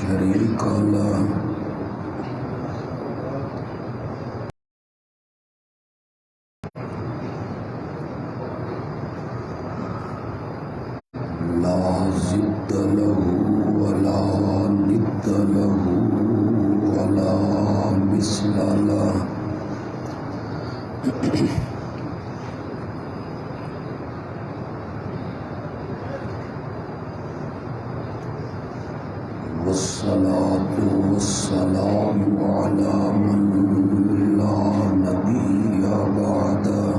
شريك له لا ضد له ولا ند له ولا مثل له والصلاة والسلام على من لا نبي بعده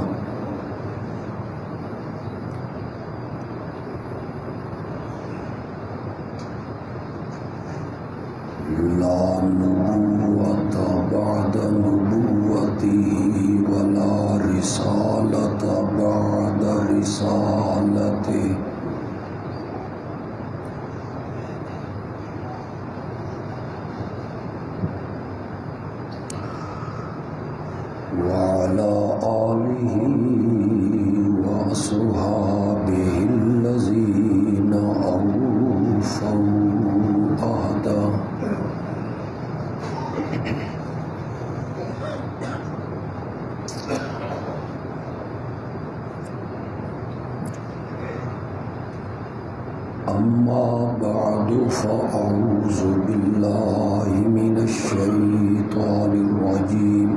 لا نبوة بعد نبوته ولا رسالة بعد رسالته وعلى آله وأصحابه الذين أوفوا عهده أما بعد فأعوذ بالله من الشيطان الرجيم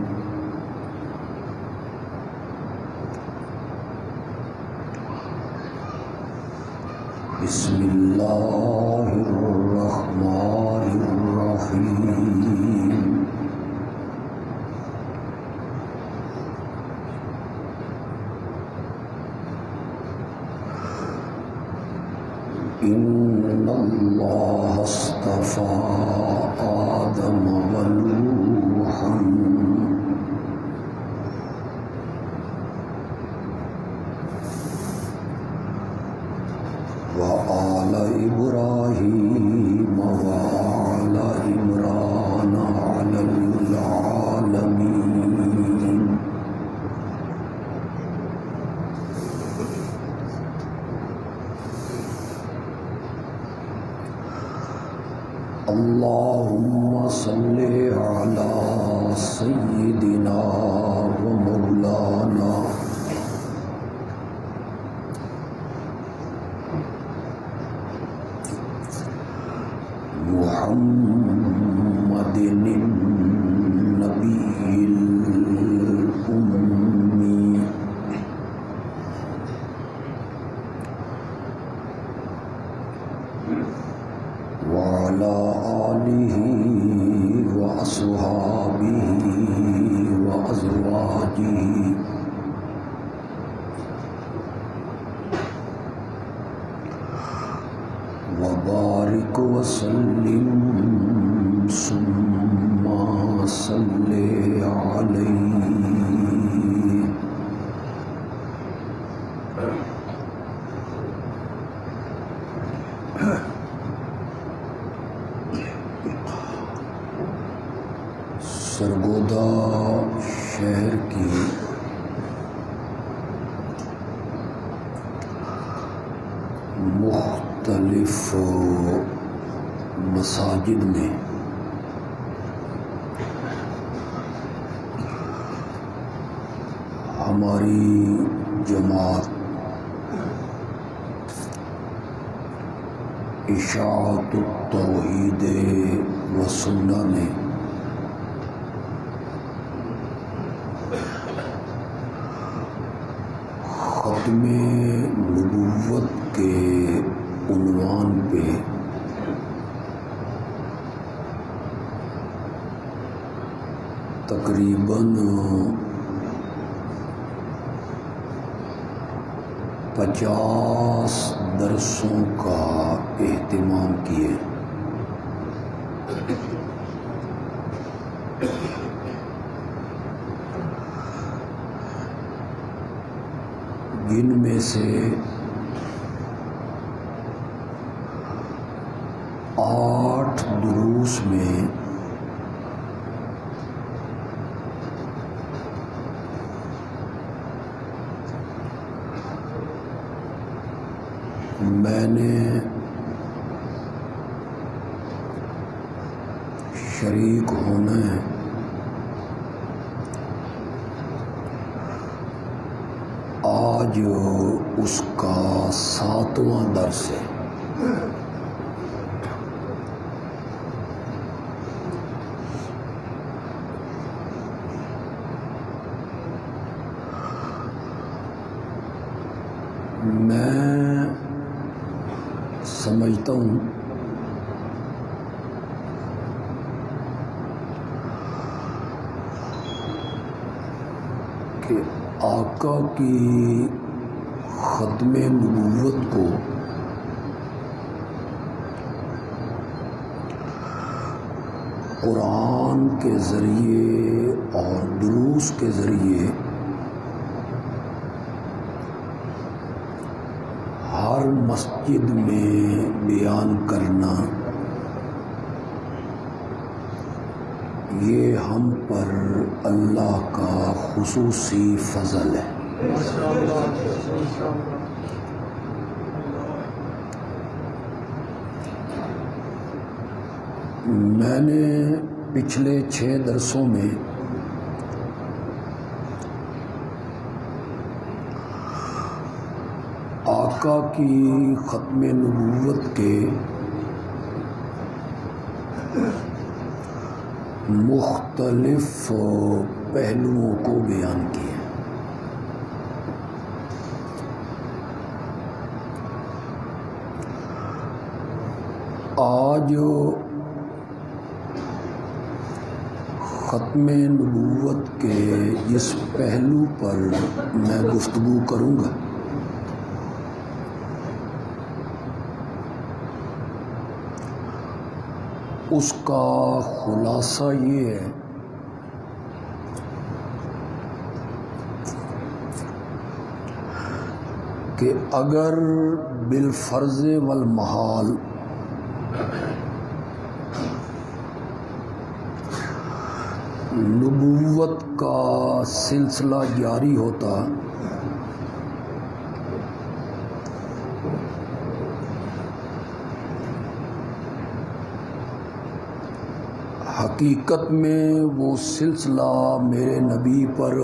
بسم الله الرحمن الرحيم إن الله اصطفى آدم ونوحا وآل إبراهيم وآل عمران على العالمين اللهم صل على سيدنا ومولانا محمد النبي الأمي وعلى آله وأصحابه وأزواجه وبارك وسلم ثم صل عليه سرگودا شہر کی مختلف مساجد میں ہماری جماعت اشاعت التوحید و سنہ نے ختم نبوت کے عنوان پہ تقریباً 50 درسوں کا اہتمام کیے. جن میں سے 8 دروس میں میں نے شریک ہونا ہے، آج اس کا 7واں درس ہے۔ میں سمجھتا ہوں کہ آقا کی ختم نبوت کو قرآن کے ذریعے اور دروس کے ذریعے ہر مسجد میں بیان کرنا، یہ ہم پر اللہ کا خصوصی فضل ہے۔ میں نے پچھلے 6 درسوں میں آقا کی ختم نبوت کے مختلف پہلوؤں کو بیان کیا۔ آج ختم نبوت کے جس پہلو پر میں گفتگو کروں گا اس کا خلاصہ یہ ہے کہ اگر بالفرض والمحال نبوت کا سلسلہ جاری ہوتا حقیقت میں وہ سلسلہ میرے نبی پر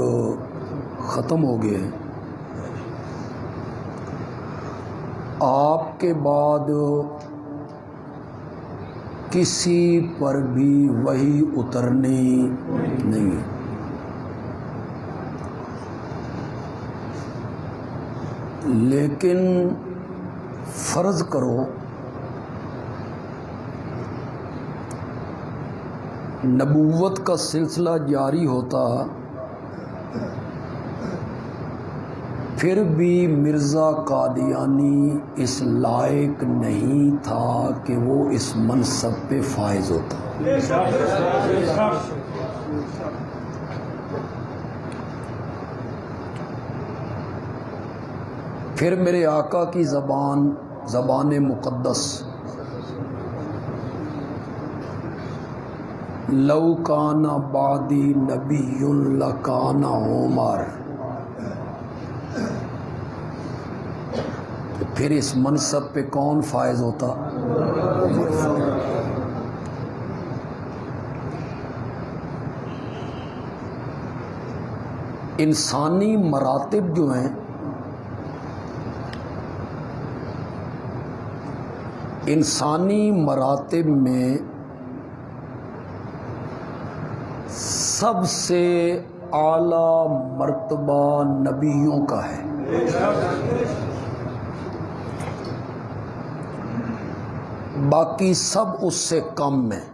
ختم ہو گیا۔ آپ کے بعد کسی پر بھی وحی اترنی نہیں ہے۔ لیکن فرض کرو نبوت کا سلسلہ جاری ہوتا، پھر بھی مرزا قادیانی اس لائق نہیں تھا کہ وہ اس منصب پہ فائز ہوتا۔ پھر میرے آقا کی زبان مقدس لو کان بعدی نبی لکان عمر، پھر اس منصب پہ کون فائز ہوتا؟ انسانی مراتب جو ہیں، انسانی مراتب میں سب سے اعلیٰ مرتبہ نبیوں کا ہے۔ باقی سب اس سے کم ہیں۔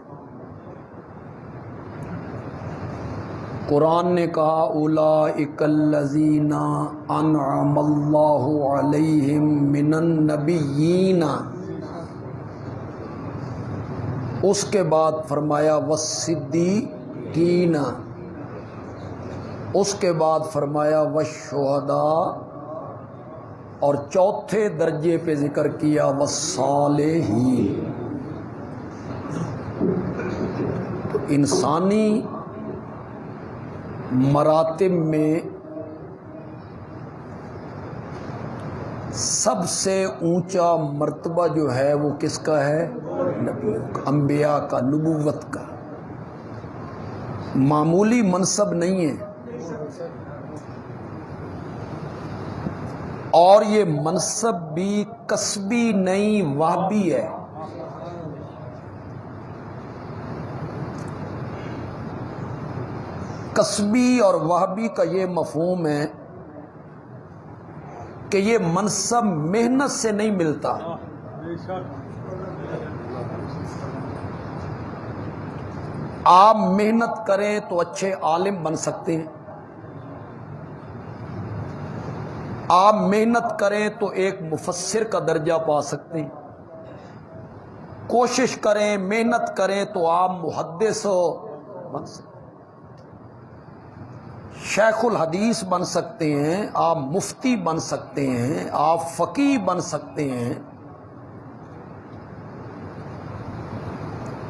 قرآن نے کہا اولئک الذین انعم اللہ علیہم من النبیین، اس کے بعد فرمایا والصدیقین، اس کے بعد فرمایا والشہداء، اور چوتھے درجے پہ ذکر کیا والصالحین۔ تو انسانی مراتب میں سب سے اونچا مرتبہ جو ہے وہ کس کا ہے؟ نبیوں کا، انبیاء کا، نبوت کا۔ معمولی منصب نہیں ہے، اور یہ منصب بھی کسبی نہیں وہابی ہے۔ کسبی اور وہابی کا یہ مفہوم ہے کہ یہ منصب محنت سے نہیں ملتا، آپ محنت کریں تو اچھے عالم بن سکتے ہیں، آپ محنت کریں تو ایک مفسر کا درجہ پا سکتے ہیں، کوشش کریں محنت کریں تو آپ محدث بن سکتے ہیں، شیخ الحدیث بن سکتے ہیں، آپ مفتی بن سکتے ہیں، آپ فقیہ بن سکتے ہیں۔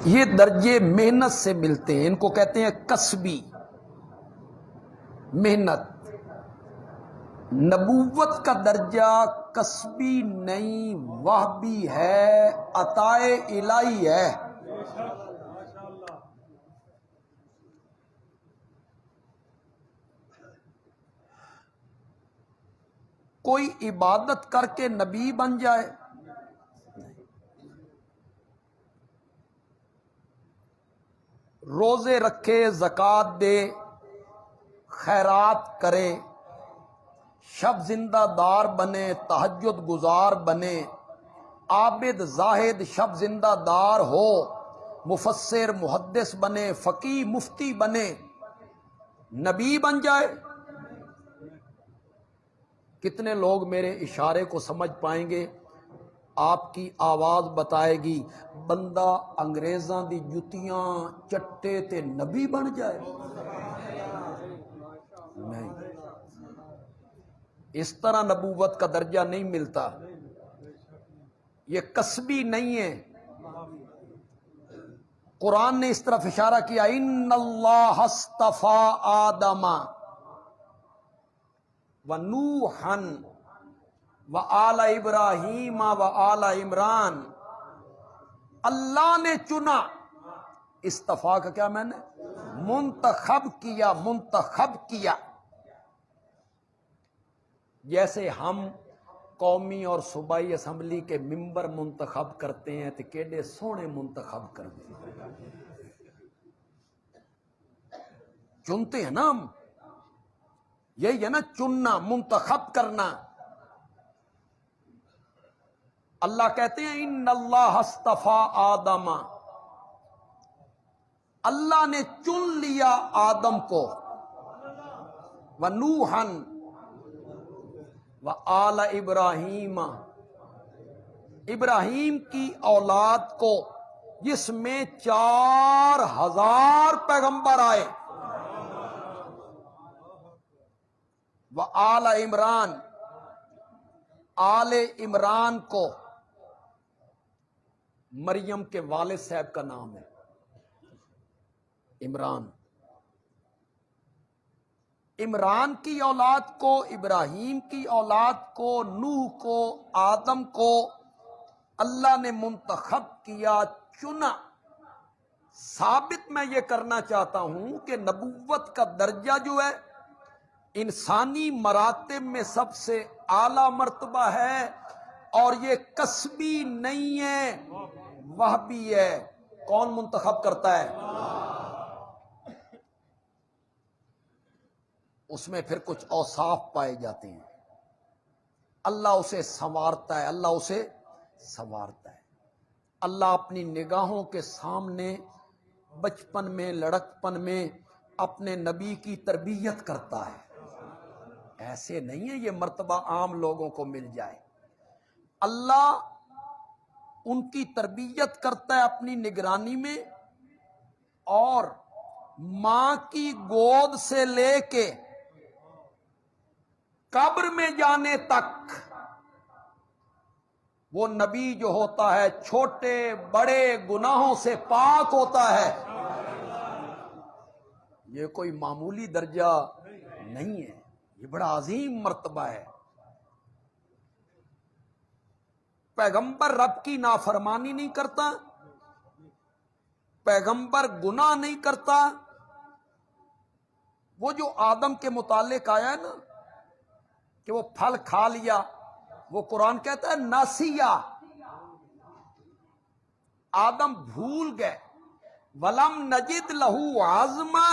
یہ درجے محنت سے ملتے ہیں، ان کو کہتے ہیں کسبی محنت۔ نبوت کا درجہ کسبی نہیں وہبی ہے، عطائے الہی ہے۔ کوئی عبادت کر کے نبی بن جائے، روزے رکھے، زکوٰۃ دے، خیرات کرے، شب زندہ دار بنے، تہجد گزار بنے، عابد زاہد شب زندہ دار ہو، مفسر محدث بنے، فقیہ مفتی بنے، نبی بن جائے۔ کتنے لوگ میرے اشارے کو سمجھ پائیں گے؟ آپ کی آواز بتائے گی بندہ انگریزاں دی جتیاں چٹے تے نبی بن جائے؟ نہیں، اس طرح نبوت کا درجہ نہیں ملتا، یہ کسبی نہیں ہے۔ قرآن نے اس طرف اشارہ کیا، ان اللہ اصطفیٰ آدم ونوحا وآل ابراہیم وآل عمران، اللہ نے چنا۔ استفا کا کیا میں نے منتخب کیا، منتخب کیا۔ جیسے ہم قومی اور صوبائی اسمبلی کے ممبر منتخب کرتے ہیں تو کیڑے سونے منتخب کرتے ہیں، چنتے ہیں نا ہم، یہی ہے نا چننا، منتخب کرنا۔ اللہ کہتے ہیں ان اللہ اصطفیٰ آدم، اللہ نے چن لیا آدم کو، ونوحا وآل ابراہیم، ابراہیم کی اولاد کو، جس میں 4000 پیغمبر آئے، وآل عمران، آل عمران کو مریم کے والد صاحب کا نام ہے عمران، عمران کی اولاد کو، ابراہیم کی اولاد کو، نوح کو، آدم کو اللہ نے منتخب کیا، چنا۔ ثابت میں یہ کرنا چاہتا ہوں کہ نبوت کا درجہ جو ہے انسانی مراتب میں سب سے اعلیٰ مرتبہ ہے، اور یہ کسبی نہیں ہے، وہبی ہے۔ کون منتخب کرتا ہے؟ اس میں پھر کچھ اوصاف پائے جاتے ہیں، اللہ اسے سنوارتا ہے، اللہ اسے سنوارتا ہے۔ اللہ اپنی نگاہوں کے سامنے بچپن میں، لڑکپن میں اپنے نبی کی تربیت کرتا ہے۔ ایسے نہیں ہے یہ مرتبہ عام لوگوں کو مل جائے، اللہ ان کی تربیت کرتا ہے اپنی نگرانی میں، اور ماں کی گود سے لے کے قبر میں جانے تک وہ نبی جو ہوتا ہے چھوٹے بڑے گناہوں سے پاک ہوتا ہے۔ یہ کوئی معمولی درجہ نہیں ہے، یہ بڑا عظیم مرتبہ ہے۔ پیغمبر رب کی نافرمانی نہیں کرتا، پیغمبر گناہ نہیں کرتا، وہ جو آدم کے متعلق آیا ہے نا کہ وہ پھل کھا لیا، وہ قرآن کہتا ہے ناسیا، آدم بھول گئے، ولم نجد لہو عزما،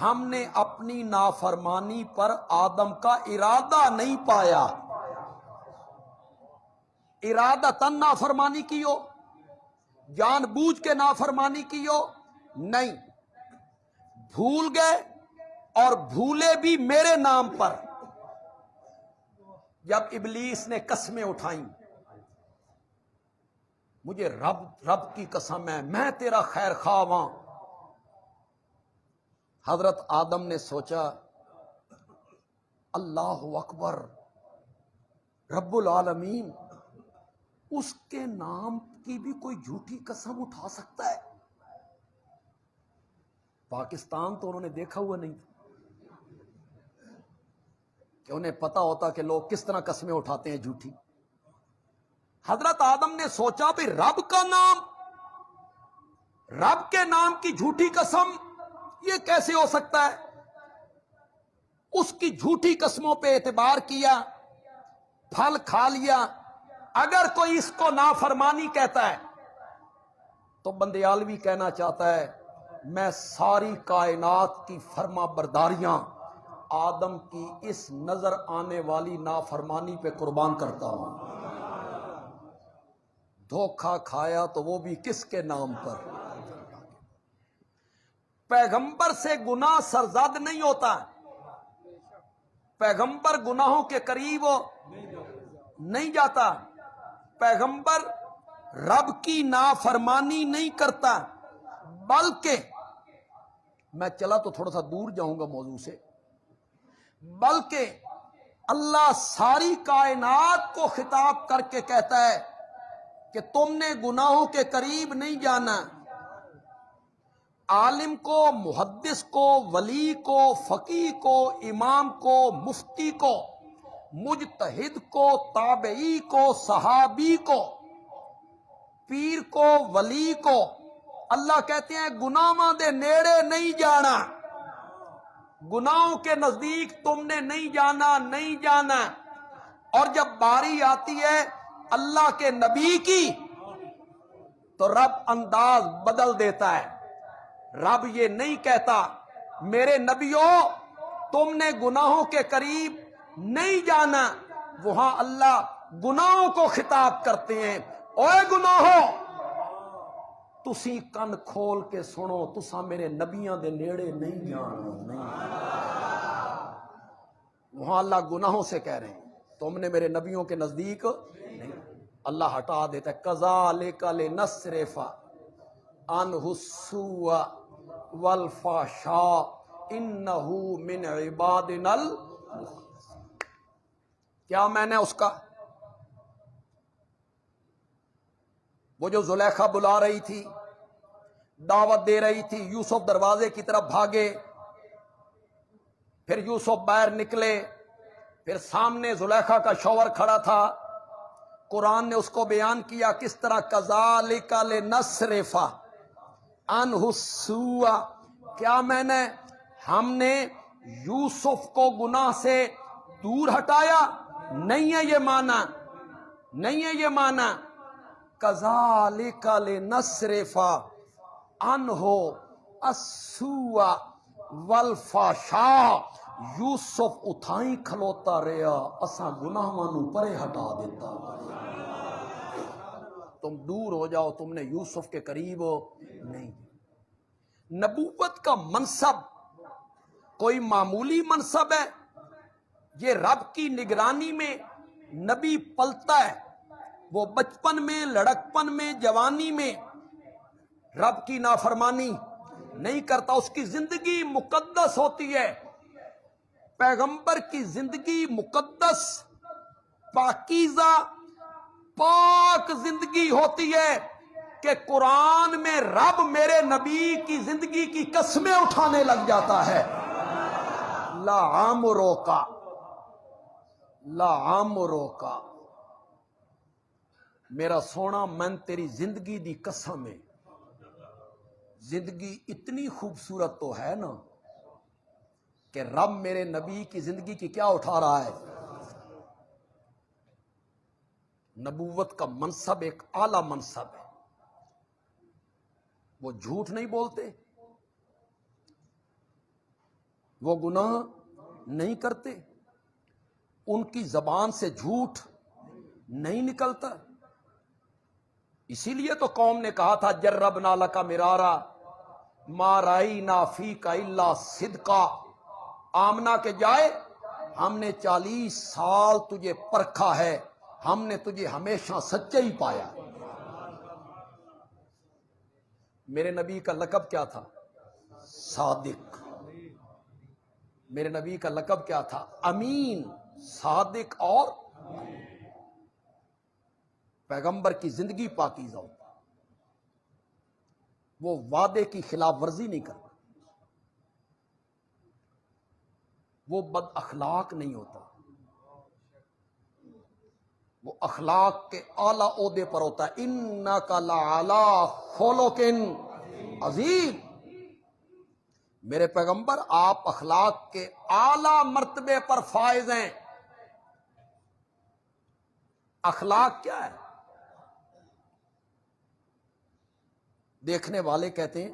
ہم نے اپنی نافرمانی پر آدم کا ارادہ نہیں پایا۔ ارادتاً نافرمانی کی ہو، جان بوجھ کے نافرمانی کی ہو، نہیں، بھول گئے، اور بھولے بھی میرے نام پر۔ جب ابلیس نے قسمیں اٹھائیں، مجھے رب کی قسم ہے میں تیرا خیر خواہ ہوں، حضرت آدم نے سوچا اللہ اکبر، رب العالمین اس کے نام کی بھی کوئی جھوٹی قسم اٹھا سکتا ہے؟ پاکستان تو انہوں نے دیکھا ہوا نہیں کہ انہیں پتا ہوتا کہ لوگ کس طرح قسمیں اٹھاتے ہیں جھوٹی۔ حضرت آدم نے سوچا بھی رب کا نام، رب کے نام کی جھوٹی قسم یہ کیسے ہو سکتا ہے؟ اس کی جھوٹی قسموں پہ اعتبار کیا، پھل کھا لیا۔ اگر کوئی اس کو نافرمانی کہتا ہے تو بندیالوی کہنا چاہتا ہے میں ساری کائنات کی فرما برداریاں آدم کی اس نظر آنے والی نافرمانی پہ قربان کرتا ہوں۔ دھوکہ کھایا تو وہ بھی کس کے نام پر؟ پیغمبر سے گناہ سرزد نہیں ہوتا، پیغمبر گناہوں کے قریب نہیں جاتا، پیغمبر رب کی نافرمانی نہیں کرتا، بلکہ میں چلا تو تھوڑا سا دور جاؤں گا موضوع سے، بلکہ اللہ ساری کائنات کو خطاب کر کے کہتا ہے کہ تم نے گناہوں کے قریب نہیں جانا۔ عالم کو، محدث کو، ولی کو، فقیہ کو، امام کو، مفتی کو، مجتہد کو، تابعی کو، صحابی کو، پیر کو، ولی کو اللہ کہتے ہیں گناہاں دے نیڑے نہیں جانا، گناہوں کے نزدیک تم نے نہیں جانا، نہیں جانا۔ اور جب باری آتی ہے اللہ کے نبی کی تو رب انداز بدل دیتا ہے، رب یہ نہیں کہتا میرے نبیوں تم نے گناہوں کے قریب نہیں جانا، وہاں اللہ گناہوں کو خطاب کرتے ہیں، اوے گناہوں تسی کن کھول کے سنو، تسا میرے نبیاں دے نیڑے نہیں جانا، نہیں۔ وہاں اللہ گناہوں سے کہہ رہے ہیں تم نے میرے نبیوں کے نزدیک نہیں۔ اللہ ہٹا دیتا ہے کذالک لنصرف عنہ السوء والفحشاء انہ من عبادنا کیا میں نے اس کا وہ جو زلیخا بلا رہی تھی، دعوت دے رہی تھی، یوسف دروازے کی طرف بھاگے، پھر یوسف باہر نکلے، پھر سامنے زلیخا کا شوہر کھڑا تھا، قرآن نے اس کو بیان کیا کس طرح کذالک لنصرف عنہ السوء، کیا ہم نے یوسف کو گناہ سے دور ہٹایا؟ نہیں ہے یہ معنی، نہیں ہے یہ معنی۔ کذالک لنصرف عنہ السوء والفحشاء، یوسف اتھائیں کھلوتا رہا، اساں گناہاں نو پرے ہٹا دیتا۔ تم دور ہو جاؤ، تم نے یوسف کے قریب نہیں۔ نبوت کا منصب کوئی معمولی منصب ہے، یہ رب کی نگرانی میں نبی پلتا ہے، وہ بچپن میں، لڑکپن میں، جوانی میں رب کی نافرمانی نہیں کرتا، اس کی زندگی مقدس ہوتی ہے۔ پیغمبر کی زندگی مقدس، پاکیزہ، پاک زندگی ہوتی ہے کہ قرآن میں رب میرے نبی کی زندگی کی قسمیں اٹھانے لگ جاتا ہے۔ لعمرک، لعمرک، میرا سونا من تیری زندگی دی قسم ہے، زندگی اتنی خوبصورت تو ہے نا، کہ رب میرے نبی کی زندگی کی کیا اٹھا رہا ہے؟ نبوت کا منصب ایک اعلی منصب ہے. وہ جھوٹ نہیں بولتے، وہ گناہ نہیں کرتے، ان کی زبان سے جھوٹ نہیں نکلتا. اسی لیے تو قوم نے کہا تھا جربنا لک مرارا ما رأینا فیک الا صدقا. آمنہ کے جائے ہم نے 40 سال تجھے پرکھا ہے، ہم نے تجھے ہمیشہ سچے ہی پایا. میرے نبی کا لقب کیا تھا؟ صادق. میرے نبی کا لقب کیا تھا؟ امین. صادق اور پیغمبر کی زندگی پاکیزہ ہوتا، وہ وعدے کی خلاف ورزی نہیں کرتا، وہ بد اخلاق نہیں ہوتا، وہ اخلاق کے اعلی عہدے پر ہوتا ہے. انک لعلی خلق عظیم. میرے پیغمبر آپ اخلاق کے اعلی مرتبے پر فائز ہیں. اخلاق کیا ہے؟ دیکھنے والے کہتے ہیں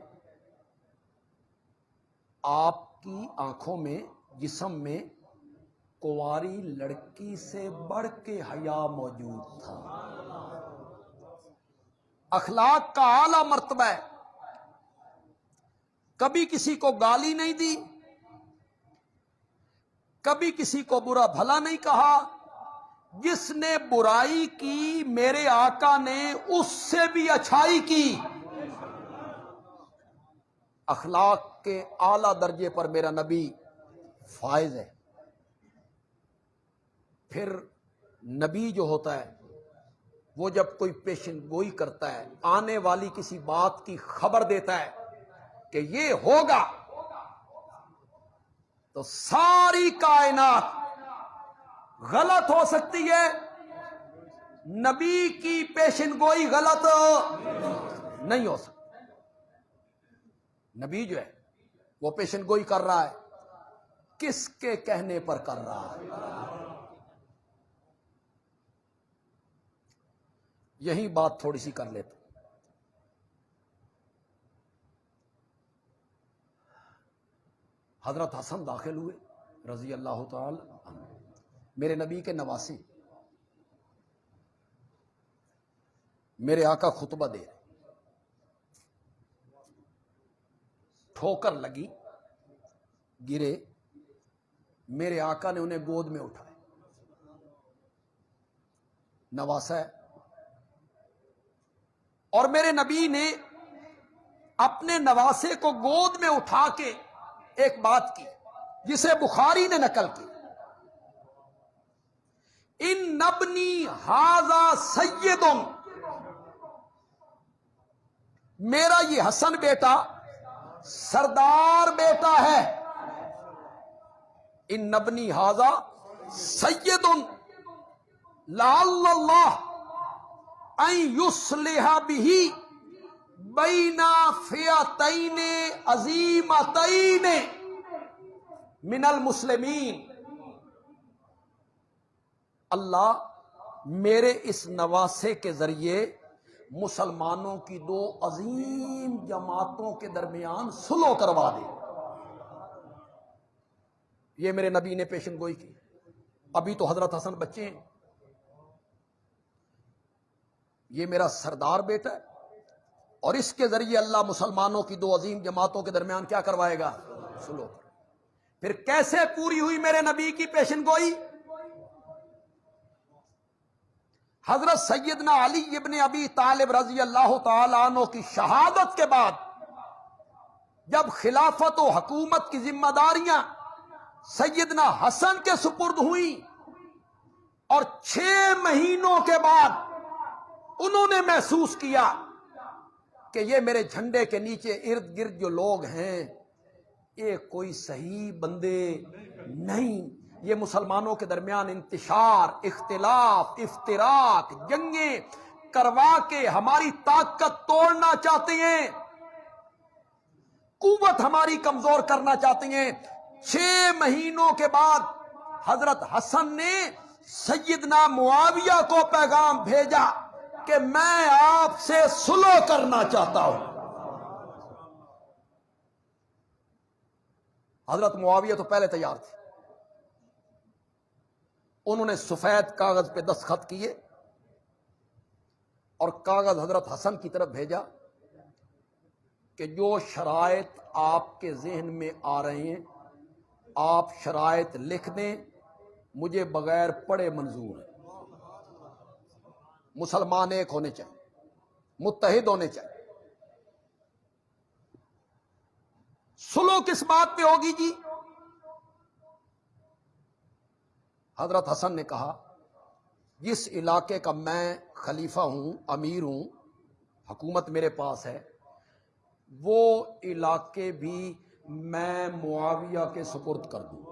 آپ کی آنکھوں میں، جسم میں کنواری لڑکی سے بڑھ کے حیا موجود تھا. اخلاق کا اعلی مرتبہ ہے. کبھی کسی کو گالی نہیں دی، کبھی کسی کو برا بھلا نہیں کہا. جس نے برائی کی میرے آقا نے اس سے بھی اچھائی کی. اخلاق کے اعلی درجے پر میرا نبی فائز ہے. پھر نبی جو ہوتا ہے وہ جب کوئی پیشن گوئی کرتا ہے، آنے والی کسی بات کی خبر دیتا ہے کہ یہ ہوگا، تو ساری کائنات غلط ہو سکتی ہے، نبی کی پیشن گوئی غلط نہیں ہو سکتی. نبی جو ہے وہ پیشن گوئی کر رہا ہے، کس کے کہنے پر کر رہا ہے؟ یہی بات تھوڑی سی کر لیتا. حضرت حسن داخل ہوئے رضی اللہ تعالی عنہ، میرے نبی کے نواسے. میرے آقا خطبہ دے رہے، ٹھوکر لگی، گرے. میرے آقا نے انہیں گود میں اٹھایا. نواسا ہے. اور میرے نبی نے اپنے نواسے کو گود میں اٹھا کے ایک بات کی جسے بخاری نے نقل کی. ان نبنی ھذا سید، میرا یہ حسن بیٹا سردار بیٹا ہے. ان نبنی ھذا سید لعل اللہ ان یصلح بہ بین فئتین عظیمتین من المسلمین. اللہ میرے اس نواسے کے ذریعے مسلمانوں کی دو عظیم جماعتوں کے درمیان صلح کروا دے. یہ میرے نبی نے پیشن گوئی کی. ابھی تو حضرت حسن بچے ہیں، یہ میرا سردار بیٹا ہے، اور اس کے ذریعے اللہ مسلمانوں کی دو عظیم جماعتوں کے درمیان کیا کروائے گا؟ صلح. پھر کیسے پوری ہوئی میرے نبی کی پیشن گوئی؟ حضرت سیدنا علی ابن ابی طالب رضی اللہ تعالی عنہ کی شہادت کے بعد جب خلافت و حکومت کی ذمہ داریاں سیدنا حسن کے سپرد ہوئیں، اور 6 مہینوں کے بعد انہوں نے محسوس کیا کہ یہ میرے جھنڈے کے نیچے ارد گرد جو لوگ ہیں یہ کوئی صحیح بندے نہیں، یہ مسلمانوں کے درمیان انتشار، اختلاف، افتراق، جنگیں کروا کے ہماری طاقت توڑنا چاہتے ہیں، قوت ہماری کمزور کرنا چاہتے ہیں. 6 مہینوں کے بعد حضرت حسن نے سیدنا معاویہ کو پیغام بھیجا کہ میں آپ سے صلح کرنا چاہتا ہوں۔ حضرت معاویہ تو پہلے تیار تھے، انہوں نے سفید کاغذ پہ دستخط کیے اور کاغذ حضرت حسن کی طرف بھیجا کہ جو شرائط آپ کے ذہن میں آ رہے ہیں آپ شرائط لکھ دیں، مجھے بغیر پڑھے منظور ہے۔ مسلمان ایک ہونے چاہیے، متحد ہونے چاہیے۔ صلح کس بات پہ ہوگی جی؟ حضرت حسن نے کہا جس علاقے کا میں خلیفہ ہوں، امیر ہوں، حکومت میرے پاس ہے، وہ علاقے بھی میں معاویہ کے سپرد کر دوں،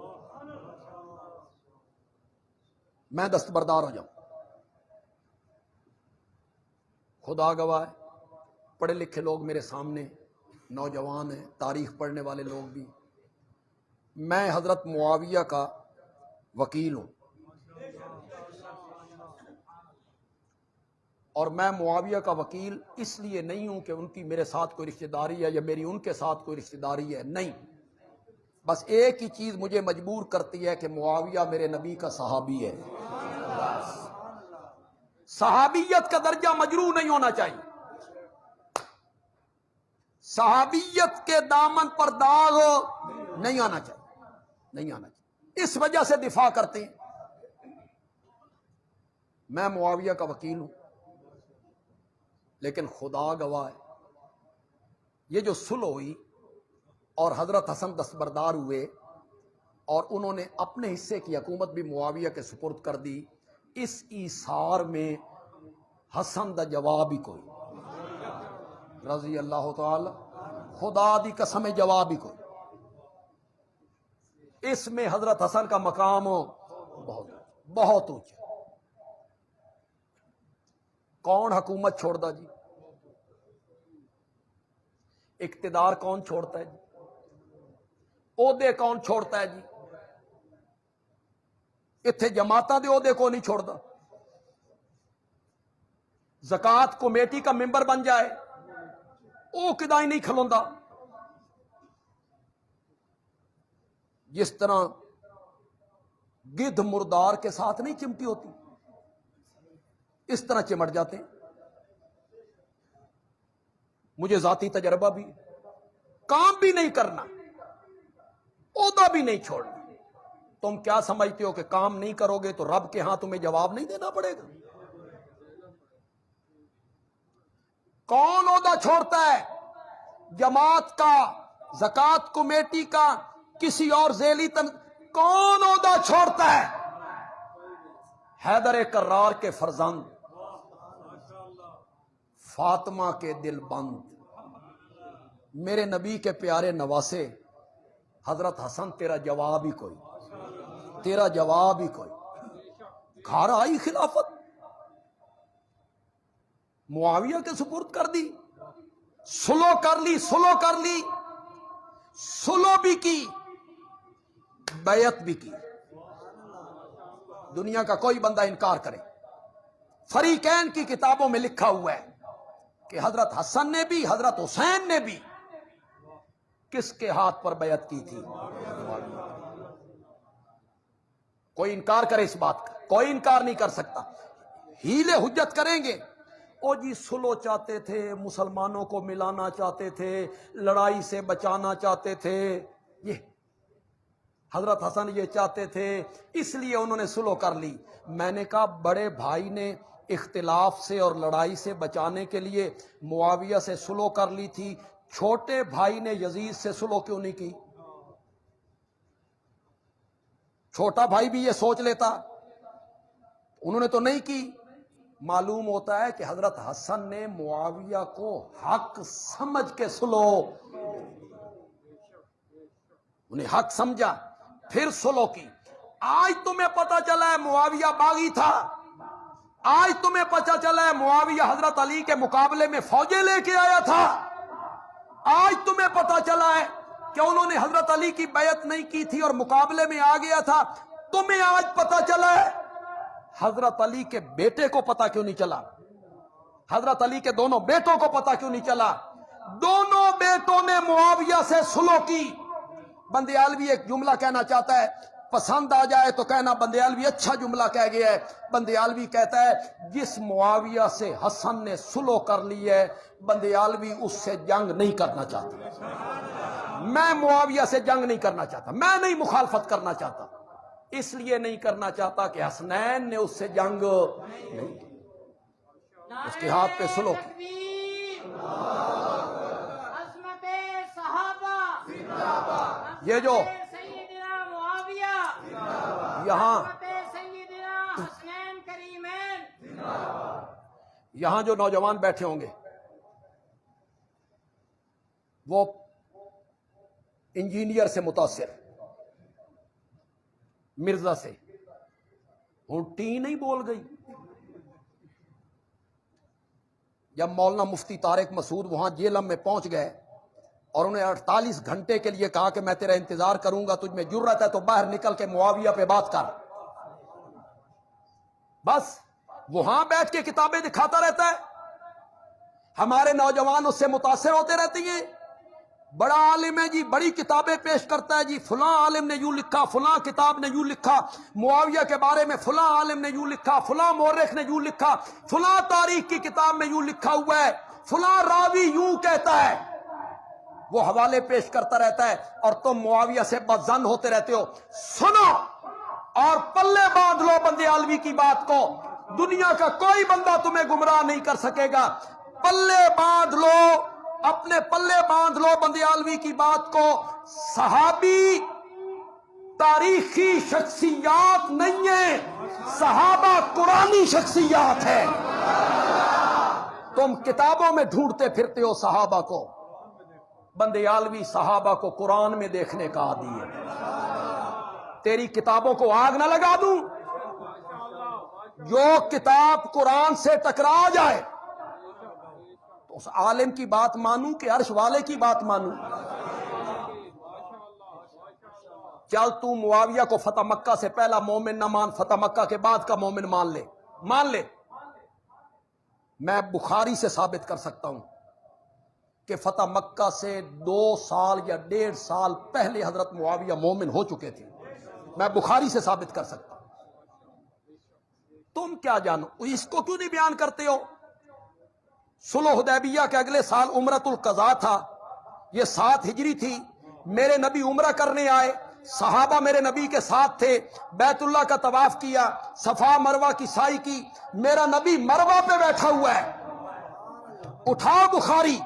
میں دستبردار ہو جاؤں۔ خدا گواہ ہے، پڑھے لکھے لوگ میرے سامنے، نوجوان ہیں، تاریخ پڑھنے والے لوگ بھی، میں حضرت معاویہ کا وکیل ہوں، اور میں معاویہ کا وکیل اس لیے نہیں ہوں کہ ان کی میرے ساتھ کوئی رشتہ داری ہے یا میری ان کے ساتھ کوئی رشتہ داری ہے، نہیں، بس ایک ہی چیز مجھے مجبور کرتی ہے کہ معاویہ میرے نبی کا صحابی ہے۔ صحابیت کا درجہ مجروح نہیں ہونا چاہیے، صحابیت کے دامن پر داغ نہیں آنا چاہیے، نہیں آنا چاہیے، اس وجہ سے دفاع کرتے ہیں۔ میں معاویہ کا وکیل ہوں، لیکن خدا گواہ ہے، یہ جو صلح ہوئی اور حضرت حسن دستبردار ہوئے اور انہوں نے اپنے حصے کی حکومت بھی معاویہ کے سپرد کر دی، اس ایثار میں حسن دا جواب ہی کوئی، رضی اللہ تعالی، خدا دی قسم جواب ہی کوئی، اس میں حضرت حسن کا مقام بہت بہت اونچا۔ کون حکومت چھوڑتا جی؟ اقتدار کون چھوڑتا ہے جی؟ عہدے کون چھوڑتا ہے جی؟ اتھے جماعتاں دے عہدے کو نہیں چھوڑتا، زکوٰۃ کمیٹی کا ممبر بن جائے وہ کدائی نہیں کھلوندا۔ جس طرح گدھ مردار کے ساتھ نہیں چمٹی ہوتی، اس طرح چمٹ جاتے ہیں۔ مجھے ذاتی تجربہ بھی، کام بھی نہیں کرنا، عہدہ بھی نہیں چھوڑنا۔ تم کیا سمجھتے ہو کہ کام نہیں کرو گے تو رب کے ہاں تمہیں جواب نہیں دینا پڑے گا؟ کون عہدہ چھوڑتا ہے؟ جماعت کا، زکوٰۃ کمیٹی کا، کسی اور ذیلی کون عہدہ چھوڑتا ہے؟ حیدر کرار کے فرزند، فاطمہ کے دل بند، میرے نبی کے پیارے نواسے، حضرت حسن تیرا جواب ہی کوئی، تیرا جواب ہی کوئی۔ گھر آئی خلافت، معاویہ کے سپرد کر دی، صلح کر لی، صلح کر لی، صلح بھی کی، بیعت بھی کی۔ دنیا کا کوئی بندہ انکار کرے، فریقین کی کتابوں میں لکھا ہوا ہے کہ حضرت حسن نے بھی، حضرت حسین نے بھی کس کے ہاتھ پر بیعت کی تھی؟ کوئی انکار کرے اس بات کا؟ کوئی انکار نہیں کر سکتا۔ ہیلے حجت کریں گے، او جی صلح چاہتے تھے، مسلمانوں کو ملانا چاہتے تھے، لڑائی سے بچانا چاہتے تھے، یہ حضرت حسن یہ چاہتے تھے، اس لیے انہوں نے صلح کر لی۔ میں نے کہا بڑے بھائی نے اختلاف سے اور لڑائی سے بچانے کے لیے معاویہ سے صلح کر لی تھی، چھوٹے بھائی نے یزید سے صلح کیوں نہیں کی؟ چھوٹا بھائی بھی یہ سوچ لیتا، انہوں نے تو نہیں کی۔ معلوم ہوتا ہے کہ حضرت حسن نے معاویہ کو حق سمجھ کے صلح، انہیں حق سمجھا، پھر صلح کی۔ آج تمہیں پتہ چلا ہے معاویہ باغی تھا، آج تمہیں پتہ چلا ہے معاویہ حضرت علی کے مقابلے میں فوجیں لے کے آیا تھا، آج تمہیں پتہ چلا ہے کہ انہوں نے حضرت علی کی بیعت نہیں کی تھی اور مقابلے میں آ گیا تھا؟ تمہیں آج پتا چلا ہے؟ حضرت علی کے بیٹے کو پتا کیوں نہیں چلا؟ حضرت علی کے دونوں بیٹوں کو پتا کیوں نہیں چلا؟ دونوں بیٹوں نے معاویہ سے صلح کی۔ بندیالوی ایک جملہ کہنا چاہتا ہے، پسند آ جائے تو کہنا بندیالوی اچھا جملہ کہہ گیا ہے۔ بندیالوی کہتا ہے جس معاویہ سے حسن نے صلح کر لی ہے، بندیالوی اس سے جنگ نہیں کرنا چاہتا۔ میں معاویہ سے جنگ نہیں کرنا چاہتا، میں نہیں مخالفت کرنا چاہتا، اس لیے نہیں کرنا چاہتا کہ حسنین نے اس سے جنگ نہیں کی، اس کے ہاتھ پہ صلح کی۔ یہ جو یہاں جو نوجوان بیٹھے ہوں گے وہ انجینئر سے متاثر، مرزا سے، ٹی نہیں بول گئی۔ جب مولانا مفتی طارق مسعود وہاں جیلم میں پہنچ گئے اور انہیں 48 گھنٹے کے لیے کہا کہ میں تیرا انتظار کروں گا، تجھ میں جرأت ہے تو باہر نکل کے معاویہ پہ بات کر، بس وہاں بیٹھ کے کتابیں دکھاتا رہتا ہے۔ ہمارے نوجوان اس سے متاثر ہوتے رہتے ہیں، بڑا عالم ہے جی، بڑی کتابیں پیش کرتا ہے جی، فلاں عالم نے یوں لکھا، فلاں کتاب نے یوں لکھا، معاویہ کے بارے میں فلاں عالم نے یوں لکھا، فلاں مورخ نے یوں لکھا، فلاں تاریخ کی کتاب میں یوں لکھا ہوا ہے، فلاں راوی یوں کہتا ہے، وہ حوالے پیش کرتا رہتا ہے اور تم معاویہ سے بدظن ہوتے رہتے ہو۔ سنو اور پلے باندھ لو بندیالوی کی بات کو، دنیا کا کوئی بندہ تمہیں گمراہ نہیں کر سکے گا۔ پلے باندھ لو، اپنے پلے باندھ لو بندیالوی کی بات کو۔ صحابی تاریخی شخصیات نہیں ہیں، صحابہ قرآنی شخصیات ہیں۔ تم کتابوں میں ڈھونڈتے پھرتے ہو صحابہ کو، بندیالوی صحابہ کو قرآن میں دیکھنے کا عادی ہے۔ تیری کتابوں کو آگ نہ لگا دوں؟ جو کتاب قرآن سے ٹکرا جائے تو اس عالم کی بات مانوں کہ عرش والے کی بات مانوں؟ چل تو معاویہ کو فتح مکہ سے پہلا مومن نہ مان، فتح مکہ کے بعد کا مومن مان لے۔ میں بخاری سے ثابت کر سکتا ہوں کہ فتح مکہ سے 2 سال یا 1.5 سال پہلے حضرت معاویہ مومن ہو چکے تھے، میں بخاری سے ثابت کر سکتا ہوں۔ تم کیا جانو؟ اس کو کیوں نہیں بیان کرتے ہو؟ صلح حدیبیہ کے اگلے سال عمرۃ القضاء تھا، یہ 7 ہجری تھی، میرے نبی عمرہ کرنے آئے، صحابہ میرے نبی کے ساتھ تھے، بیت اللہ کا طواف کیا، صفا مروہ کی سعی کی، میرا نبی مروہ پہ بیٹھا ہوا ہے۔ اٹھاؤ بخاری،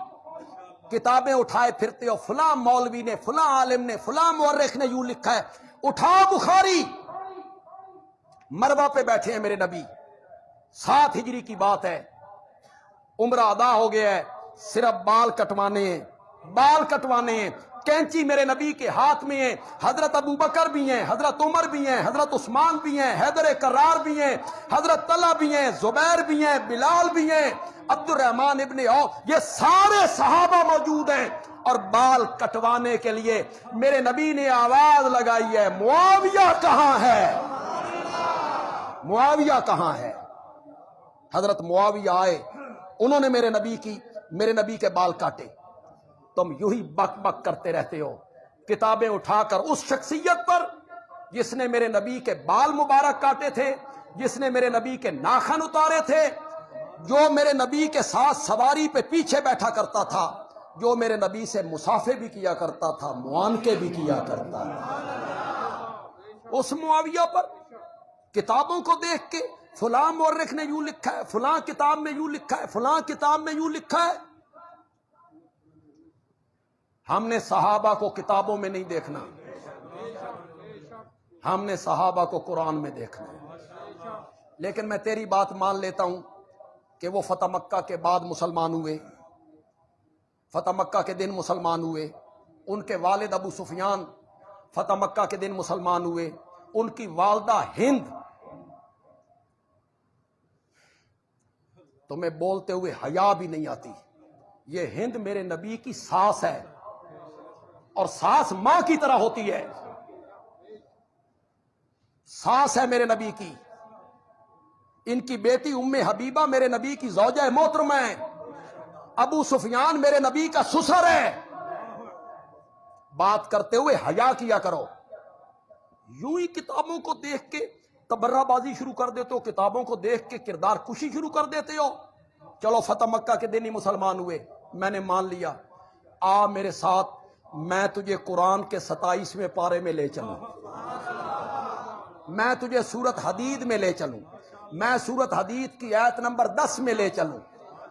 کتابیں اٹھائے پھرتے ہو، فلاں مولوی نے، فلاں عالم نے، فلاں مورخ نے یوں لکھا ہے، اٹھاؤ بخاری۔ مروہ پہ بیٹھے ہیں میرے نبی، 7 ہجری کی بات ہے، عمرہ ادا ہو گیا ہے، صرف بال کٹوانے ہیں، کینچی میرے نبی کے ہاتھ میں ہے، حضرت ابو بکر بھی ہیں، حضرت عمر بھی ہیں، حضرت عثمان بھی ہیں، حیدر کرار بھی ہیں، حضرت طلحہ بھی ہیں، زبیر بھی ہیں، بلال بھی ہیں، عبد الرحمن ابن عوف، یہ سارے صحابہ موجود ہیں، اور بال کٹوانے کے لیے میرے نبی نے آواز لگائی ہے، معاویہ کہاں ہے؟ معاویہ کہاں ہے؟ حضرت معاویہ آئے، انہوں نے میرے نبی کے بال کاٹے۔ تم یوں ہی بک بک کرتے رہتے ہو، کتابیں اٹھا کر اس شخصیت پر جس نے میرے نبی کے بال مبارک کاٹے تھے، جس نے میرے نبی کے ناخن اتارے تھے، جو میرے نبی کے ساتھ سواری پہ پیچھے بیٹھا کرتا تھا، جو میرے نبی سے مصافحے بھی کیا کرتا تھا، معانقے بھی کیا کرتا تھا، اس معاویہ پر کتابوں کو دیکھ کے فلاں مورخ نے یوں لکھا ہے، فلاں کتاب میں یوں لکھا ہے، فلاں کتاب میں یوں لکھا ہے۔ ہم نے صحابہ کو کتابوں میں نہیں دیکھنا، ہم نے صحابہ کو قرآن میں دیکھنا ہے۔ لیکن میں تیری بات مان لیتا ہوں کہ وہ فتح مکہ کے بعد مسلمان ہوئے، فتح مکہ کے دن مسلمان ہوئے، ان کے والد ابو سفیان فتح مکہ کے دن مسلمان ہوئے، ان کی والدہ ہند، تمہیں بولتے ہوئے حیا بھی نہیں آتی، یہ ہند میرے نبی کی ساس ہے، اور ساس ماں کی طرح ہوتی ہے. ساس ہے میرے نبی کی، ان کی بیٹی ام حبیبہ میرے نبی کی زوجہ محترمہ ہے. ابو سفیان میرے نبی کا سسر ہے. بات کرتے ہوئے حیا کیا کرو. یوں ہی کتابوں کو دیکھ کے تبرہ بازی شروع کر دیتے ہو، کتابوں کو دیکھ کے کردار کشی شروع کر دیتے ہو. چلو فتح مکہ کے دن ہی مسلمان ہوئے، میں نے مان لیا. آ میرے ساتھ، میں تجھے قرآن کے 27ویں پارے میں لے چلوں، میں تجھے سورت حدید میں لے چلوں، میں سورت حدید کی آیت نمبر 10 میں لے چلوں.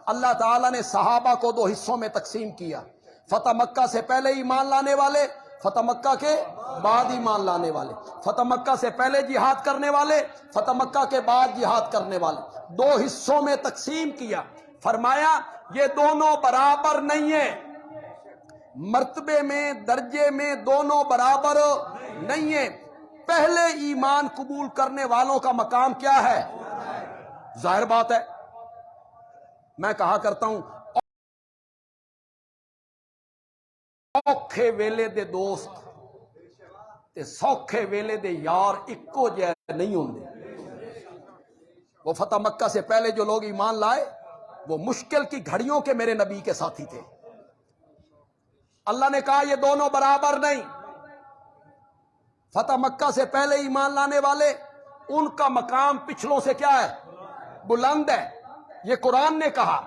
اللہ تعالیٰ نے صحابہ کو 2 حصوں میں تقسیم کیا. فتح مکہ سے پہلے ایمان لانے والے، فتح مکہ کے بعد ایمان لانے والے. فتح مکہ سے پہلے جہاد کرنے والے، فتح مکہ کے بعد جہاد کرنے والے. 2 حصوں میں تقسیم کیا. فرمایا یہ دونوں برابر نہیں ہیں، مرتبے میں درجے میں دونوں برابر نہیں ہیں. پہلے ایمان قبول کرنے والوں کا مقام کیا ہے؟ ظاہر بات ہے. میں کہا کرتا ہوں اوکھے ویلے دے دوست تے سوکھے ویلے دے یار اکو جے نہیں ہوندے. وہ فتح مکہ سے پہلے جو لوگ ایمان لائے وہ مشکل کی گھڑیوں کے میرے نبی کے ساتھی تھے. اللہ نے کہا یہ دونوں برابر نہیں. فتح مکہ سے پہلے ایمان لانے والے، ان کا مقام پچھلوں سے کیا ہے؟ بلند ہے. یہ قرآن نے کہا.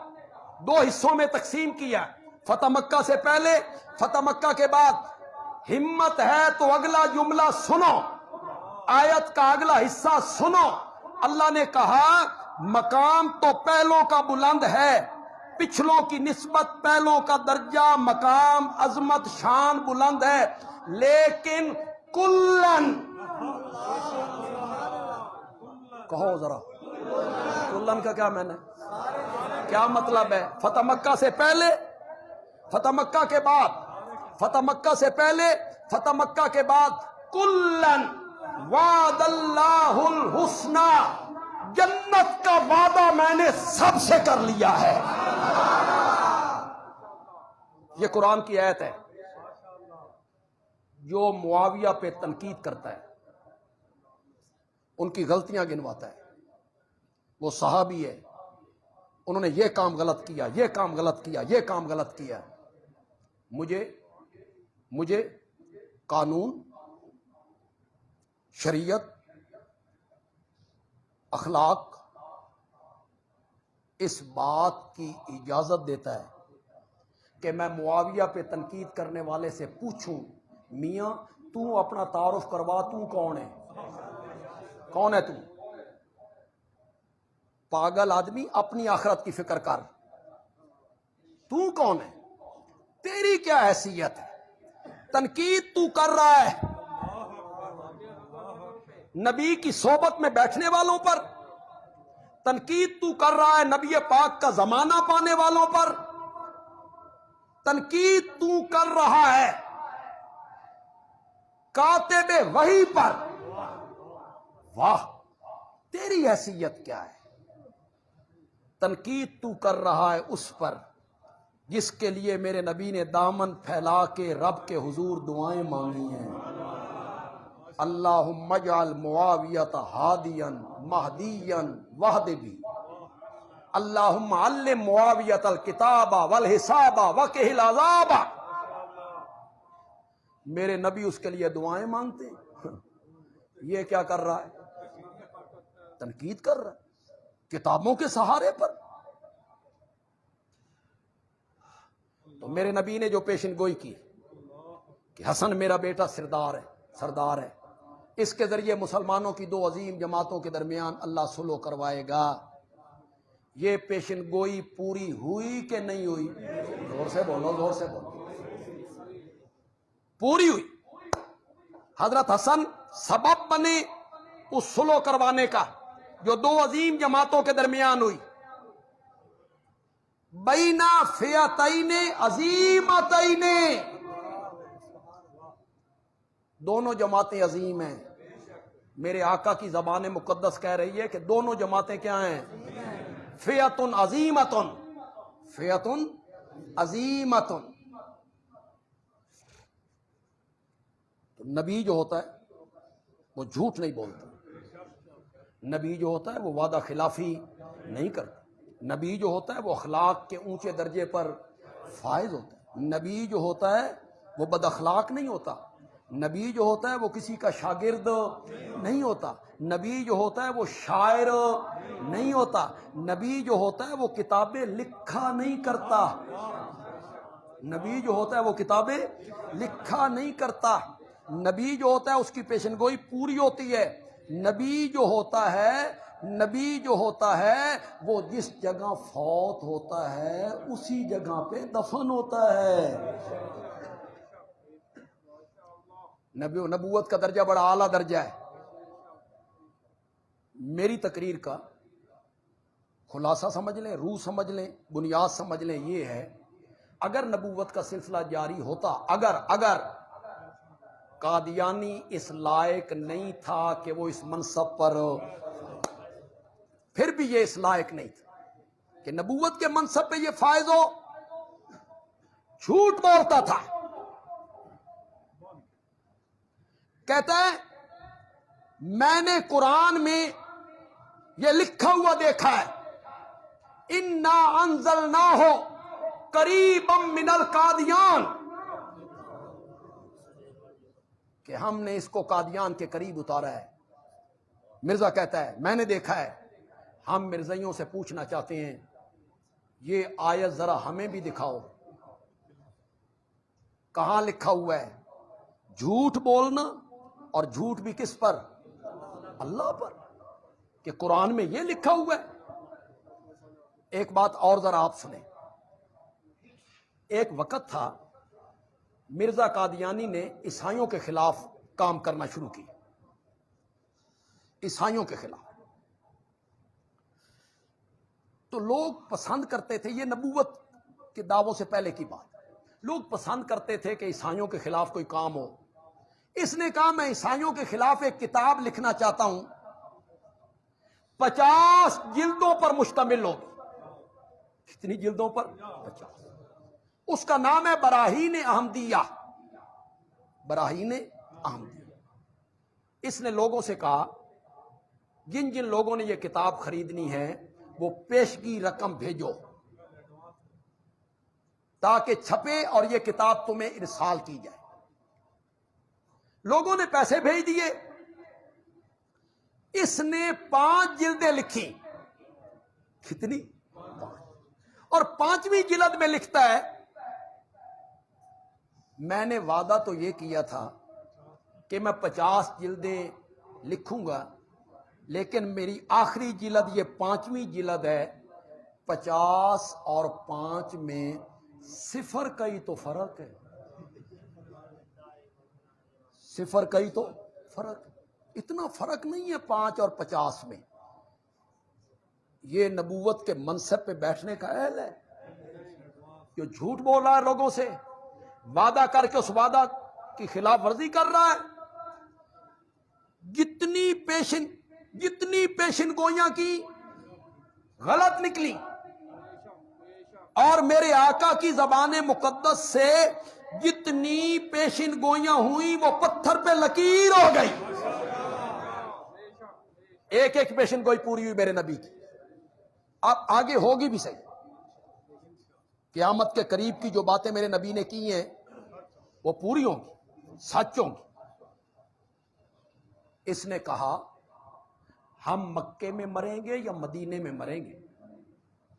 2 حصوں میں تقسیم کیا، فتح مکہ سے پہلے، فتح مکہ کے بعد. ہمت ہے تو اگلا جملہ سنو، آیت کا اگلا حصہ سنو. اللہ نے کہا مقام تو پہلوں کا بلند ہے، پچھلوں کی نسبت پہلوں کا درجہ، مقام، عظمت، شان بلند ہے، لیکن کلن، کہو ذرا کلن کا کیا معنی ہے؟ کیا مطلب ہے؟ فتح مکہ سے پہلے، فتح مکہ کے بعد، فتح مکہ سے پہلے، فتح مکہ کے بعد. کلن وعد اللہ الحسنی، جنت کا وعدہ میں نے سب سے کر لیا ہے. یہ قرآن کی آیت ہے. جو معاویہ پہ تنقید کرتا ہے، ان کی غلطیاں گنواتا ہے، وہ صحابی ہے، انہوں نے یہ کام غلط کیا، یہ کام غلط کیا، یہ کام غلط کیا. مجھے قانون، شریعت، اخلاق اس بات کی اجازت دیتا ہے کہ میں معاویہ پہ تنقید کرنے والے سے پوچھوں میاں تو اپنا تعارف کروا، تو کون ہے؟ کون ہے تو؟ پاگل آدمی، اپنی آخرت کی فکر کر. تو کون ہے؟ تیری کیا حیثیت ہے؟ تنقید تو کر رہا ہے نبی کی صحبت میں بیٹھنے والوں پر، تنقید تو کر رہا ہے نبی پاک کا زمانہ پانے والوں پر، تنقید تو کر رہا ہے کاتب وحی پر. واہ، تیری حیثیت کیا ہے؟ تنقید تو کر رہا ہے اس پر جس کے لیے میرے نبی نے دامن پھیلا کے رب کے حضور دعائیں مانگی ہیں. اللہم اجعل معاویۃ ہادیا مہدیا واہد بھی، اللہم علم معاویۃ الکتاب والحساب وقہ العذاب. میرے نبی اس کے لیے دعائیں مانگتے ہیں. یہ کیا کر رہا ہے؟ تنقید کر رہا ہے کتابوں کے سہارے پر. تو میرے نبی نے جو پیشن گوئی کی کہ حسن میرا بیٹا سردار ہے، اس کے ذریعے مسلمانوں کی 2 عظیم جماعتوں کے درمیان اللہ صلح کروائے گا. یہ پیشن گوئی پوری ہوئی کہ نہیں ہوئی؟ زور سے بولو، زور سے بولو. پوری ہوئی. حضرت حسن سبب بنے اس صلح کروانے کا جو 2 عظیم جماعتوں کے درمیان ہوئی. بین فئتین عظیمتین، دونوں جماعتیں عظیم ہیں. میرے آقا کی زبان مقدس کہہ رہی ہے کہ دونوں جماعتیں کیا ہیں؟ فئۃ عظیمۃ، فئۃ عظیمۃ. تو نبی جو ہوتا ہے وہ جھوٹ نہیں بولتا، نبی جو ہوتا ہے وہ وعدہ خلافی نہیں کرتا، نبی جو ہوتا ہے وہ اخلاق کے اونچے درجے پر فائز ہوتا ہے، نبی جو ہوتا ہے وہ بد اخلاق نہیں ہوتا، نبی جو ہوتا ہے وہ کسی کا شاگرد نہیں ہوتا، نبی جو ہوتا ہے وہ شاعر نہیں ہوتا، نبی جو ہوتا ہے وہ کتابیں لکھا نہیں کرتا، نبی جو ہوتا ہے وہ کتابیں لکھا نہیں کرتا، نبی جو ہوتا ہے اس کی پیشن گوئی پوری ہوتی ہے، نبی جو ہوتا ہے وہ جس جگہ فوت ہوتا ہے اسی جگہ پہ دفن ہوتا ہے۔ نبوت کا درجہ بڑا اعلیٰ درجہ ہے۔ میری تقریر کا خلاصہ سمجھ لیں، روح سمجھ لیں، بنیاد سمجھ لیں، یہ ہے اگر نبوت کا سلسلہ جاری ہوتا، اگر قادیانی اس لائق نہیں تھا کہ وہ اس منصب پر، پھر بھی یہ اس لائق نہیں تھا کہ نبوت کے منصب پہ یہ فائز ہو، جھوٹ بولتا تھا، کہتا ہے میں نے قرآن میں یہ لکھا ہوا دیکھا ہے انا انزلناہ قریبا من القادیان، کہ ہم نے اس کو قادیان کے قریب اتارا ہے۔ مرزا کہتا ہے میں نے دیکھا ہے، ہم مرزائیوں سے پوچھنا چاہتے ہیں یہ آیت ذرا ہمیں بھی دکھاؤ، کہاں لکھا ہوا ہے؟ جھوٹ بولنا، اور جھوٹ بھی کس پر؟ اللہ پر، کہ قرآن میں یہ لکھا ہوا ہے۔ ایک بات اور ذرا آپ سنیں، ایک وقت تھا مرزا قادیانی نے عیسائیوں کے خلاف کام کرنا شروع کی، عیسائیوں کے خلاف، تو لوگ پسند کرتے تھے، یہ نبوت کے دعووں سے پہلے کی بات، لوگ پسند کرتے تھے کہ عیسائیوں کے خلاف کوئی کام ہو۔ اس نے کہا میں عیسائیوں کے خلاف ایک کتاب لکھنا چاہتا ہوں، 50 جلدوں پر مشتمل ہوگی۔ کتنی جلدوں پر؟ 50۔ اس کا نام ہے براہین احمدیہ، براہین احمدیہ۔ اس نے لوگوں سے کہا جن جن لوگوں نے یہ کتاب خریدنی ہے وہ پیشگی رقم بھیجو تاکہ چھپے اور یہ کتاب تمہیں ارسال کی جائے۔ لوگوں نے پیسے بھیج دیے، اس نے 5 جلدیں لکھی۔ کتنی؟ 5۔ اور 5ویں جلد میں لکھتا ہے میں نے وعدہ تو یہ کیا تھا کہ میں 50 جلدیں لکھوں گا، لیکن میری آخری جلد یہ 5ویں جلد ہے، 50 اور 5 میں 0 کا ہی تو فرق ہے، 0 کا ہی تو فرق، اتنا فرق نہیں ہے 5 اور 50 میں۔ یہ نبوت کے منصب پہ بیٹھنے کا اہل ہے، جو جھوٹ بول رہا ہے لوگوں سے، وعدہ کر کے اس وعدہ کی خلاف ورزی کر رہا ہے۔ جتنی پیشن گوئیاں کی غلط نکلی، اور میرے آقا کی زبان مقدس سے جتنی پیشن گوئیاں ہوئیں وہ پتھر پہ لکیر ہو گئی۔ ایک ایک پیشن گوئی پوری ہوئی میرے نبی کی، اب آگے ہوگی بھی صحیح۔ قیامت کے قریب کی جو باتیں میرے نبی نے کی ہیں وہ پوری ہوں گی، سچ ہوں گی۔ اس نے کہا ہم مکے میں مریں گے یا مدینے میں مریں گے؟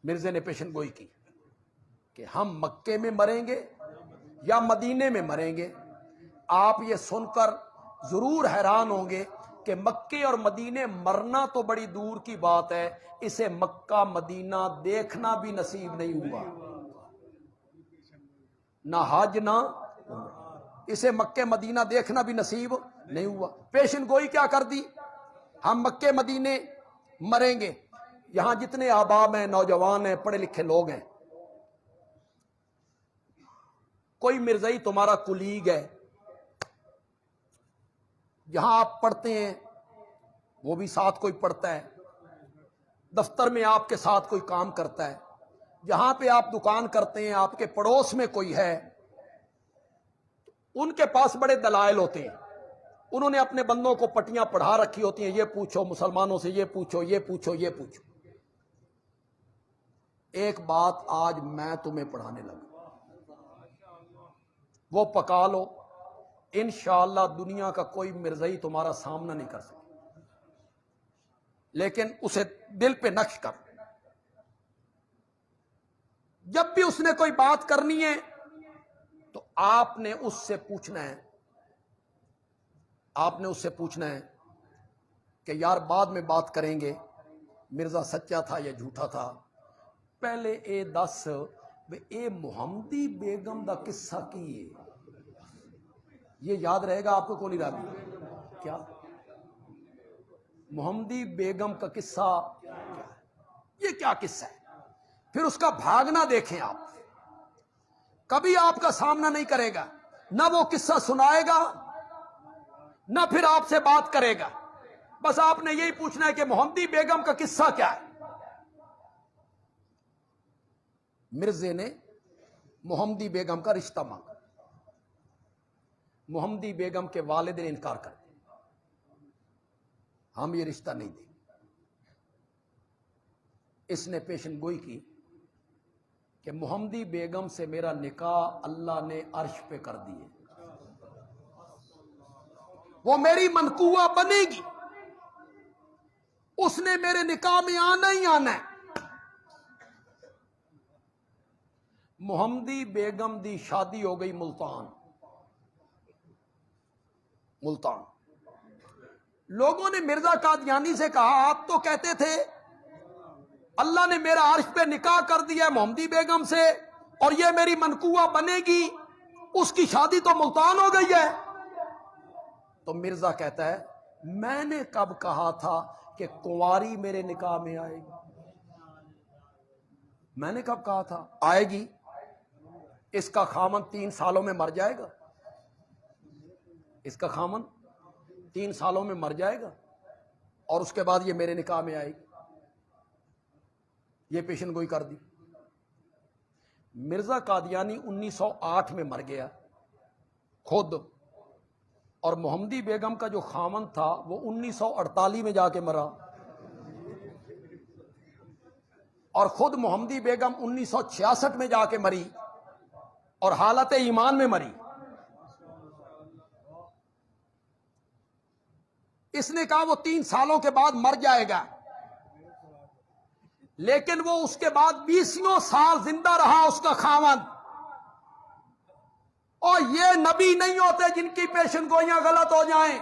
مرزے نے پیشن گوئی کی کہ ہم مکے میں مریں گے یا مدینے میں مریں گے۔ آپ یہ سن کر ضرور حیران ہوں گے کہ مکے اور مدینے مرنا تو بڑی دور کی بات ہے، اسے مکہ مدینہ دیکھنا بھی نصیب نہیں ہوا، نہ حج نہ عمرہ، اسے مکے مدینہ دیکھنا بھی نصیب نہیں ہوا۔ پیشن گوئی کیا کر دی؟ ہم مکے مدینے مریں گے۔ یہاں جتنے احباب ہیں، نوجوان ہیں، پڑھے لکھے لوگ ہیں، کوئی مرزائی تمہارا کلیگ ہے، جہاں آپ پڑھتے ہیں وہ بھی ساتھ کوئی پڑھتا ہے، دفتر میں آپ کے ساتھ کوئی کام کرتا ہے، جہاں پہ آپ دکان کرتے ہیں آپ کے پڑوس میں کوئی ہے، ان کے پاس بڑے دلائل ہوتے ہیں انہوں نے اپنے بندوں کو پٹیاں پڑھا رکھی ہوتی ہیں، یہ پوچھو مسلمانوں سے، یہ پوچھو یہ پوچھو یہ پوچھو۔ ایک بات آج میں تمہیں پڑھانے لگا، وہ پکا لو، انشاءاللہ دنیا کا کوئی مرزائی تمہارا سامنا نہیں کر سکتا، لیکن اسے دل پہ نقش کر۔ جب بھی اس نے کوئی بات کرنی ہے تو آپ نے اس سے پوچھنا ہے، آپ نے اس سے پوچھنا ہے کہ یار بعد میں بات کریں گے، مرزا سچا تھا یا جھوٹا تھا، پہلے اے دس اے محمدی بیگم دا قصہ کی ہے، یہ یاد رہے گا آپ کو کوئی راضی کیا؟ محمدی بیگم کا قصہ کیا ہے؟ یہ کیا قصہ ہے؟ پھر اس کا بھاگنا دیکھیں آپ، کبھی آپ کا سامنا نہیں کرے گا، نہ وہ قصہ سنائے گا نہ پھر آپ سے بات کرے گا، بس آپ نے یہی پوچھنا ہے کہ محمدی بیگم کا قصہ کیا ہے۔ مرزے نے محمدی بیگم کا رشتہ مانگا، محمدی بیگم کے والد نے انکار کر دیا، ہم یہ رشتہ نہیں دیں گے۔ اس نے پیشن گوئی کی کہ محمدی بیگم سے میرا نکاح اللہ نے عرش پہ کر دیے، وہ میری منقوہ بنے گی، اس نے میرے نکاح میں آنا ہی آنا ہے۔ محمدی بیگم دی شادی ہو گئی ملتان۔ لوگوں نے مرزا قادیانی سے کہا آپ تو کہتے تھے اللہ نے میرا عرش پہ نکاح کر دیا ہے محمدی بیگم سے اور یہ میری منقوہ بنے گی، اس کی شادی تو ملتان ہو گئی ہے۔ تو مرزا کہتا ہے میں نے کب کہا تھا کہ کنواری میرے نکاح میں آئے گی؟ میں نے کب کہا تھا؟ آئے گی، اس کا خامن 3 سالوں میں مر جائے گا، اس کا خامن 3 سالوں میں مر جائے گا اور اس کے بعد یہ میرے نکاح میں آئے گی۔ یہ پیشن گوئی کر دی۔ مرزا قادیانی 1908 میں مر گیا خود، اور محمدی بیگم کا جو خامن تھا وہ 1948 میں جا کے مرا، اور خود محمدی بیگم 1966 میں جا کے مری اور حالت ایمان میں مری۔ اس نے کہا وہ 3 سالوں کے بعد مر جائے گا، لیکن وہ اس کے بعد 20 سال زندہ رہا اس کا خاوند۔ اور یہ نبی نہیں ہوتے جن کی پیشن گوئیاں غلط ہو جائیں،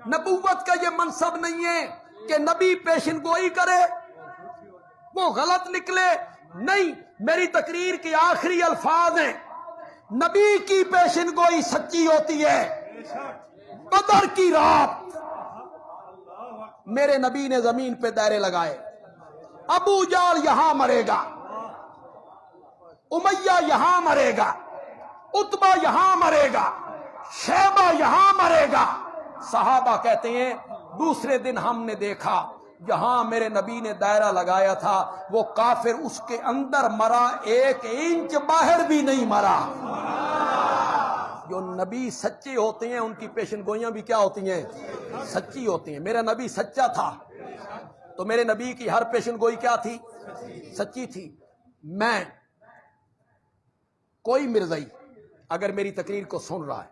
نبوت کا یہ منصب نہیں ہے کہ نبی پیشن گوئی کرے وہ غلط نکلے، نہیں، میری تقریر کے آخری الفاظ ہیں، نبی کی پیشن گوئی سچی ہوتی ہے۔ بدر کی رات میرے نبی نے زمین پہ دائرے لگائے، ابو جال یہاں مرے گا، امیہ یہاں مرے گا، عتبہ یہاں مرے گا، شیبہ یہاں مرے گا۔ صحابہ کہتے ہیں دوسرے دن ہم نے دیکھا جہاں میرے نبی نے دائرہ لگایا تھا وہ کافر اس کے اندر مرا، 1 انچ باہر بھی نہیں مرا۔ جو نبی سچے ہوتے ہیں ان کی پیشن گوئیاں بھی کیا ہوتی ہیں؟ سچی ہوتی ہیں۔ میرا نبی سچا تھا تو میرے نبی کی ہر پیشن گوئی کیا تھی؟ سچی تھی۔ میں کوئی مرزائی اگر میری تقریر کو سن رہا ہے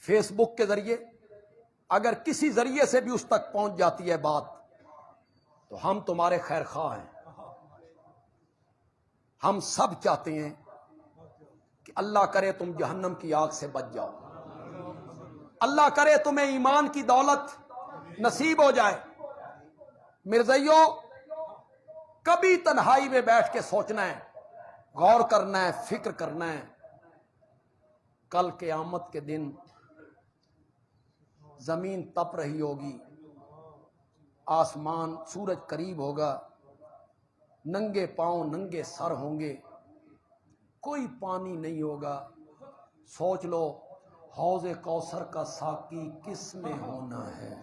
فیس بک کے ذریعے، اگر کسی ذریعے سے بھی اس تک پہنچ جاتی ہے بات، تو ہم تمہارے خیر خواہ ہیں، ہم سب چاہتے ہیں کہ اللہ کرے تم جہنم کی آگ سے بچ جاؤ، اللہ کرے تمہیں ایمان کی دولت نصیب ہو جائے۔ مرزائیوں، کبھی تنہائی میں بیٹھ کے سوچنا ہے، غور کرنا ہے، فکر کرنا ہے، کل قیامت کے دن زمین تپ رہی ہوگی، آسمان سورج قریب ہوگا، ننگے پاؤں ننگے سر ہوں گے، کوئی پانی نہیں ہوگا۔ سوچ لو حوض کوثر کا ساقی کس میں ہونا ہے؟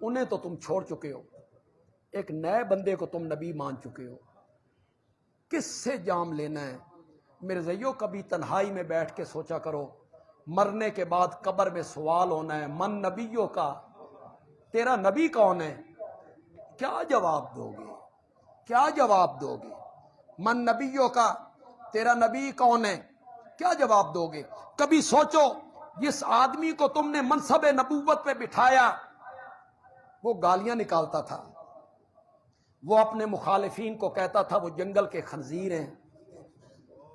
انہیں تو تم چھوڑ چکے ہو، ایک نئے بندے کو تم نبی مان چکے ہو، کس سے جام لینا ہے؟ مرزائیوں، کبھی تنہائی میں بیٹھ کے سوچا کرو مرنے کے بعد قبر میں سوال ہونا ہے، من نبیوں کا، تیرا نبی کون ہے؟ کیا جواب دو گے؟ کیا جواب دو گے؟ من نبیوں کا، تیرا نبی کون ہے؟ کیا جواب دو گے؟ کبھی سوچو جس آدمی کو تم نے منصب نبوت پہ بٹھایا وہ گالیاں نکالتا تھا، وہ اپنے مخالفین کو کہتا تھا وہ جنگل کے خنزیر ہیں،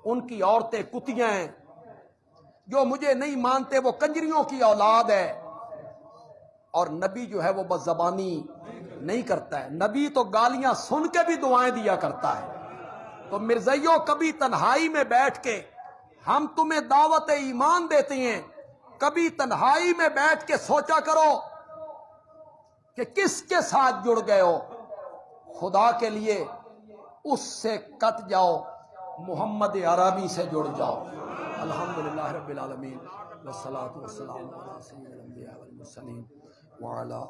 ان کی عورتیں کتیاں ہیں، جو مجھے نہیں مانتے وہ کنجریوں کی اولاد ہے، اور نبی جو ہے وہ بس زبانی نہیں کرتا ہے، نبی تو گالیاں سن کے بھی دعائیں دیا کرتا ہے۔ تو مرزائیوں کبھی تنہائی میں بیٹھ کے ہم تمہیں دعوت ایمان دیتے ہیں، کبھی تنہائی میں بیٹھ کے سوچا کرو کہ کس کے ساتھ جڑ گئے ہو، خدا کے لیے اس سے کٹ جاؤ، محمد عربی سے جڑ جاؤ۔ الحمدللہ رب العالمین والصلاة والسلام علی سید الانبیاء والمرسلین وعلی